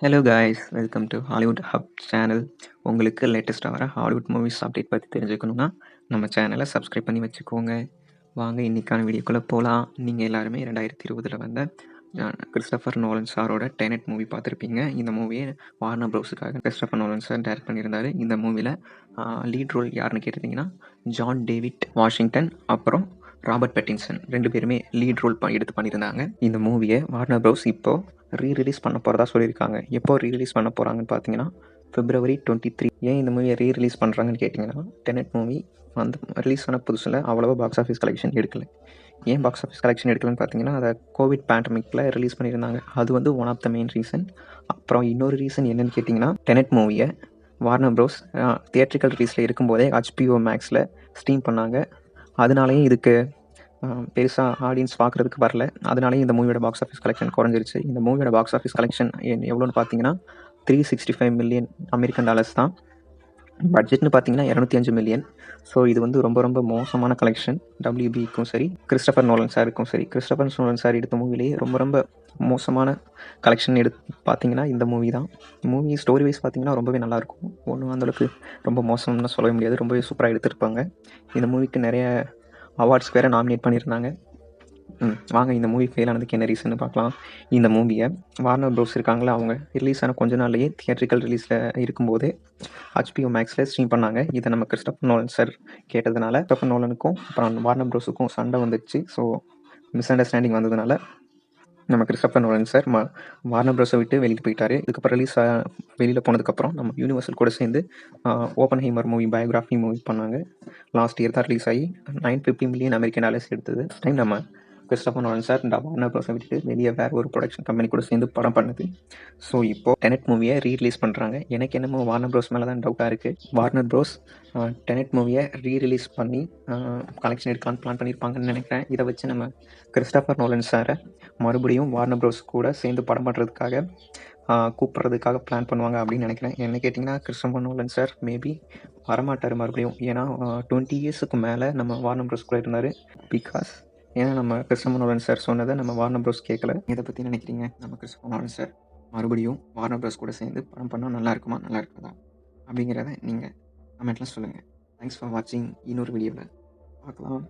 Hello guys, welcome to Hollywood hub channel. உங்களுக்கு லேட்டஸ்ட்டாக வர ஹாலிவுட் மூவிஸ் அப்டேட் பற்றி தெரிஞ்சுக்கணுன்னா நம்ம சேனலை சப்ஸ்கிரைப் பண்ணி வச்சுக்கோங்க. வாங்க இன்றைக்கான வீடியோக்குள்ளே போகலாம். நீங்கள் எல்லாருமே 2020 வந்த கிறிஸ்டோஃபர் நோலன் சாரோட டெனட் மூவி பார்த்துருப்பீங்க. இந்த மூவியை வார்னர் ப்ரோஸுக்காக கிறிஸ்டோஃபர் நோலன் சார் டைரக்ட் பண்ணியிருந்தார். இந்த மூவியில் லீட் ரோல் யாருன்னு கேட்டிங்கன்னா ஜான் டேவிட் வாஷிங்டன் அப்புறம் ராபர்ட் பெட்டின்சன் 2 பேருமே லீட் ரோல் எடுத்து பண்ணியிருந்தாங்க. இந்த மூவியை வார்னர் ப்ரோஸ் இப்போது ரீரிலீஸ் பண்ண போகிறதா சொல்லியிருக்காங்க. எப்போ ரீரிலீஸ் பண்ண போகிறாங்கன்னு பார்த்தீங்கன்னா February 23. ஏன் இந்த மூவியை ரீரிலீஸ் பண்ணுறாங்கன்னு கேட்டிங்கன்னா, டெனட் மூவி வந்து ரிலீஸ் ஆன புதுசில் அவ்வளோவா பாக்ஸ் ஆஃபீஸ் கலெக்ஷன் எடுக்கலை. ஏன் பாக்ஸ் ஆஃபீஸ் கலெக்ஷன் எடுக்கலன்னு பார்த்தீங்கன்னா, அதை கோவிட் பேண்டமிக்கில் ரிலீஸ் பண்ணியிருந்தாங்க. அது வந்து one of the main reason. அப்புறம் இன்னொரு ரீசன் என்னென்னு கேட்டிங்கன்னா, டெனட் மூவியை வார்னர் ப்ரோஸ் தியேட்ரிக்கல் ரிலீஸில் இருக்கும்போதே HBO மேக்ஸில் ஸ்ட்ரீம் பண்ணாங்க. அதனாலேயும் இதுக்கு பெருசாக ஆடியன்ஸ் பார்க்குறதுக்கு வரல. அதனாலேயும் இந்த மூவியோட பாக்ஸ் ஆஃபீஸ் கலெக்ஷன் குறைஞ்சிருச்சு. இந்த மூவியோட பாக்ஸ் ஆஃபீஸ் கலெக்ஷன் எவ்வளோன்னு பார்த்தீங்கன்னா $365 மில்லியன் அமெரிக்கன் டாலர்ஸ் தான். பட்ஜெட்னு பார்த்தீங்கன்னா $205 மில்லியன். ஸோ இது வந்து ரொம்ப ரொம்ப மோசமான கலெக்ஷன். WBக்கும் சரி, கிறிஸ்டோஃபர் நோலன் சாருக்கும் சரி. கிறிஸ்டோஃபர் நோலன் சார் எடுத்த மூவிலேயே ரொம்ப ரொம்ப மோசமான கலெக்ஷன் பார்த்தீங்கன்னா இந்த மூவி தான். மூவி ஸ்டோரி வைஸ் பார்த்தீங்கன்னா ரொம்பவே நல்லாயிருக்கும். ஒன்றும் அந்தளவுக்கு ரொம்ப மோசம்னு சொல்லவே முடியாது. ரொம்பவே சூப்பராக எடுத்திருப்பாங்க. இந்த மூவிக்கு நிறைய அவார்ட்ஸ் வேறு நாமினேட் பண்ணியிருந்தாங்க. வாங்க இந்த மூவி ஃபெயில் ஆனதுக்கு என்ன ரீசன்னு பார்க்கலாம். இந்த மூவியை வார்னர் ப்ரோஸ் இருக்காங்களா, அவங்க ரிலீஸ் ஆன கொஞ்ச நாள்லேயே தியேட்ரிக்கல் ரிலீஸில் இருக்கும்போதே HBO மேக்ஸில் ஸ்ட்ரீம் பண்ணாங்க. இதை நம்ம கிறிஸ்டோஃபர் நோலன் சார் கேட்டதுனால கிறிஸ்டோஃபர் நோலனுக்கும் அப்புறம் வார்னர் ப்ரோஸுக்கும் சண்டை வந்துடுச்சு. ஸோ மிஸ் அண்டர்ஸ்டாண்டிங் வந்ததுனால நம்ம கிறிஸ்டோஃபர் நோலன் சார் வார்னர் ப்ரோஸை விட்டு வெளியில் போயிட்டார். இதுக்கப்புறம் வெளியில் போனதுக்கப்புறம் நம்ம யூனிவர்சல் கூட சேர்ந்து ஓப்பன்ஹைமர் மூவி பயோகிராஃபி மூவி பண்ணாங்க. லாஸ்ட் இயர் தான் ரிலீஸ் ஆகி $950 மில்லியன் அமெரிக்கன் டாலர்ஸ் எடுத்தது. டைம் நம்ம கிறிஸ்டோஃபர் நோலன் சார் வார்னர் ப்ரோஸை விட்டு வெளியே வேறு ஒரு ப்ரொடக்ஷன் கம்பெனி கூட சேர்ந்து படம் பண்ணுது. ஸோ இப்போது டெனட் மூவியை ரீரிலீஸ் பண்ணுறாங்க. எனக்கு என்னமோ வார்னர் ப்ரோஸ் மேலே தான் டவுட்டாக இருக்குது. வார்னர் ப்ரோஸ் டெனட் மூவியை ரீரிலீஸ் பண்ணி கலெக்ஷன் எடுக்கலான்னு பிளான் பண்ணியிருப்பாங்கன்னு நினைக்கிறேன். இதை வச்சு நம்ம கிறிஸ்டோஃபர் நோலன் சாரை மறுபடியும் வார்னர் ப்ரோஸ் கூட சேர்ந்து படம் பண்ணுறதுக்காக கூப்பிட்றதுக்காக பிளான் பண்ணுவாங்க அப்படின்னு நினைக்கிறேன். என்ன கேட்டிங்கன்னா, கிறிஸ்டோஃபர் நோலன் சார் மேபி வரமாட்டார் மறுபடியும். ஏன்னா 20 இயர்ஸுக்கு மேலே நம்ம வார்னர் ப்ரோஸ் கூட இருந்தார். ஏன்னா நம்ம கிறிஸ்டோஃபர் நோலன் சார் சொன்னதை நம்ம வார்னர் ப்ரோஸ் கேட்கல. இதை பற்றி நினைக்கிறீங்க? நம்ம கிறிஸ்டோஃபர் நோலன் சார் மறுபடியும் வார்னர் ப்ரோஸ் கூட சேர்ந்து படம் பண்ணால் நல்லா இருக்குமா, நல்லா இருக்காதா அப்படிங்கிறத நீங்கள் கமெண்ட்டில் சொல்லுங்கள். தேங்க்ஸ் ஃபார் வாட்சிங். இன்னொரு வீடியோவில் பார்க்கலாம்.